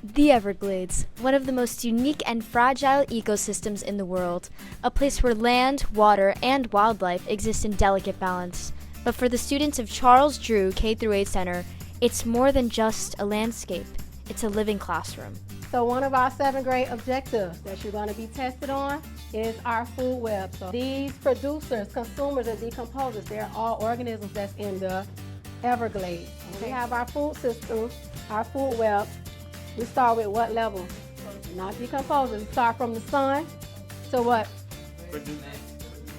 The Everglades, one of the most unique and fragile ecosystems in the world, a place where land, water, and wildlife exist in delicate balance. But for the students of Charles Drew K-8 Center, it's more than just a landscape. It's a living classroom. So one of our 7th grade objectives that you're going to be tested on is our food web. So these producers, consumers, and decomposers, they're all organisms that's in the Everglades. We have our food system, our food web. We start with what level? Not decomposers. We start from the sun to what?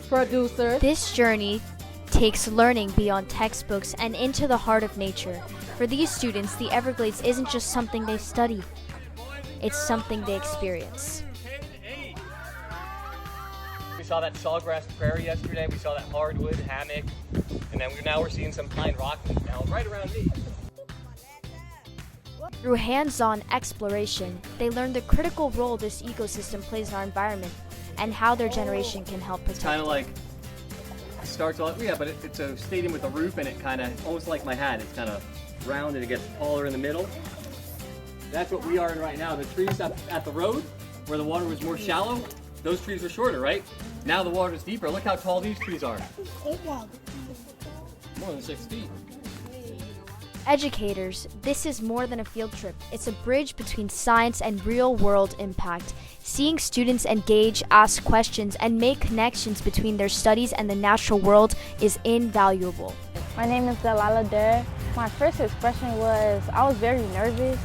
Producers. This journey takes learning beyond textbooks and into the heart of nature. For these students, the Everglades isn't just something they study. It's something they experience. We saw that sawgrass prairie yesterday. We saw that hardwood hammock. And then now we're seeing some pine rockland now right around me. Through hands-on exploration, they learn the critical role this ecosystem plays in our environment and how their generation can help protect it. Kind of like starts off, yeah, but it's a stadium with a roof, and it kind of almost like my hat. It's kind of round and it gets taller in the middle. That's what we are in right now. The trees up at the road, where the water was more shallow, those trees were shorter, right? Now the water's deeper. Look how tall these trees are. More than 6 feet. Educators, this is more than a field trip. It's a bridge between science and real-world impact. Seeing students engage, ask questions, and make connections between their studies and the natural world is invaluable. My name is Delilah Derr. My first expression was I was very nervous.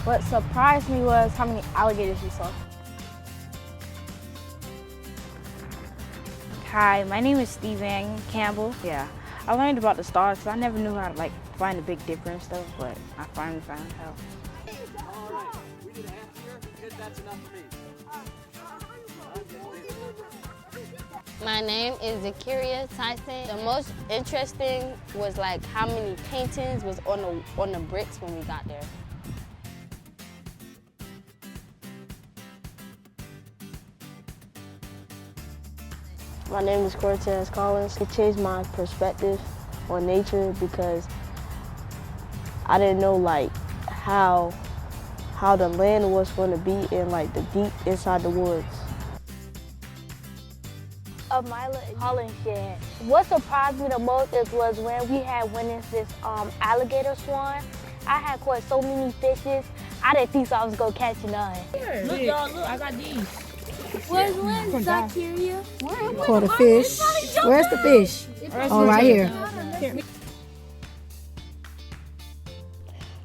What surprised me was how many alligators we saw. Hi, my name is Steven Campbell. Yeah, I learned about the stars because I never knew how to find the Big Dipper and stuff, but I finally found out. All right, we did a half here because that's enough for me. My name is Zakiria Tyson. The most interesting was how many paintings was on the bricks when we got there. My name is Cortez Collins. It changed my perspective on nature because I didn't know how the land was going to be in the deep inside the woods. Amila Holland shed. What surprised me the most was when we went into this alligator swarm. I had caught so many fishes. I didn't think I was gonna catch none. Here, look, y'all, look, I got these. Where's Lynn, Zakiria? Caught a fish. Where's the fish? Oh, right here.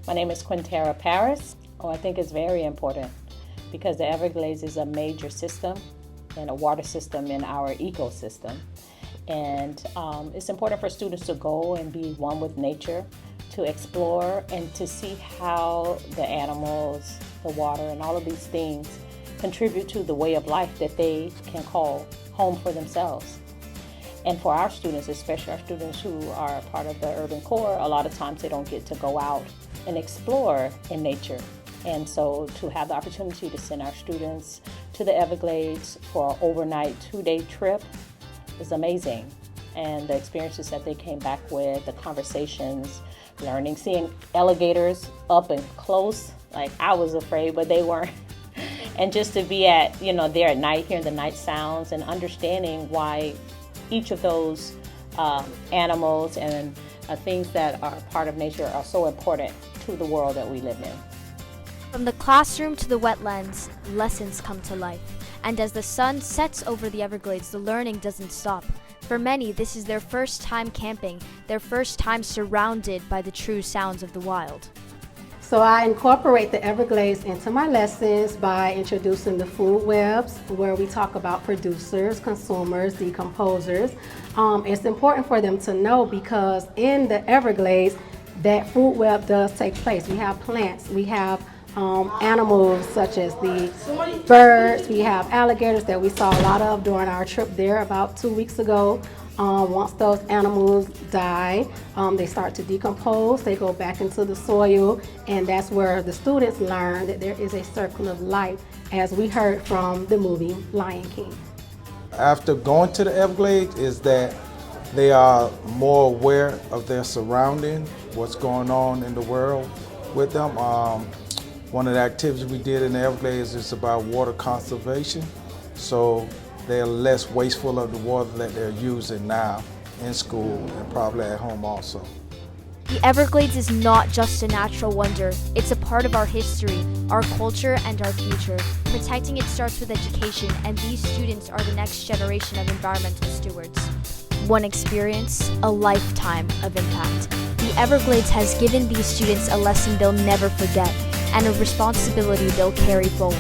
My name is Quintera Paris. I think it's very important because the Everglades is a major system and a water system in our ecosystem. And it's important for students to go and be one with nature, to explore and to see how the animals, the water, and all of these things contribute to the way of life that they can call home for themselves. And for our students, especially our students who are part of the urban core, a lot of times they don't get to go out and explore in nature. And so to have the opportunity to send our students to the Everglades for an overnight 2-day trip is amazing. And the experiences that they came back with, the conversations, learning, seeing alligators up and close, I was afraid, but they weren't. And just to be there at night, hearing the night sounds and understanding why each of those animals and things that are part of nature are so important to the world that we live in. From the classroom to the wetlands, lessons come to life. And as the sun sets over the Everglades, the learning doesn't stop. For many, this is their first time camping, their first time surrounded by the true sounds of the wild. So I incorporate the Everglades into my lessons by introducing the food webs, where we talk about producers, consumers, decomposers. It's important for them to know because in the Everglades, that food web does take place. We have plants, we have animals such as the birds, we have alligators that we saw a lot of during our trip there about 2 weeks ago. Once those animals die, they start to decompose, they go back into the soil, and that's where the students learn that there is a circle of life, as we heard from the movie Lion King. After going to the Everglades is that they are more aware of their surroundings, what's going on in the world with them. One of the activities we did in the Everglades is about water conservation, so they're less wasteful of the water that they're using now in school and probably at home also. The Everglades is not just a natural wonder, it's a part of our history, our culture, and our future. Protecting it starts with education, and these students are the next generation of environmental stewards. One experience, a lifetime of impact. The Everglades has given these students a lesson they'll never forget, and a responsibility they'll carry forward.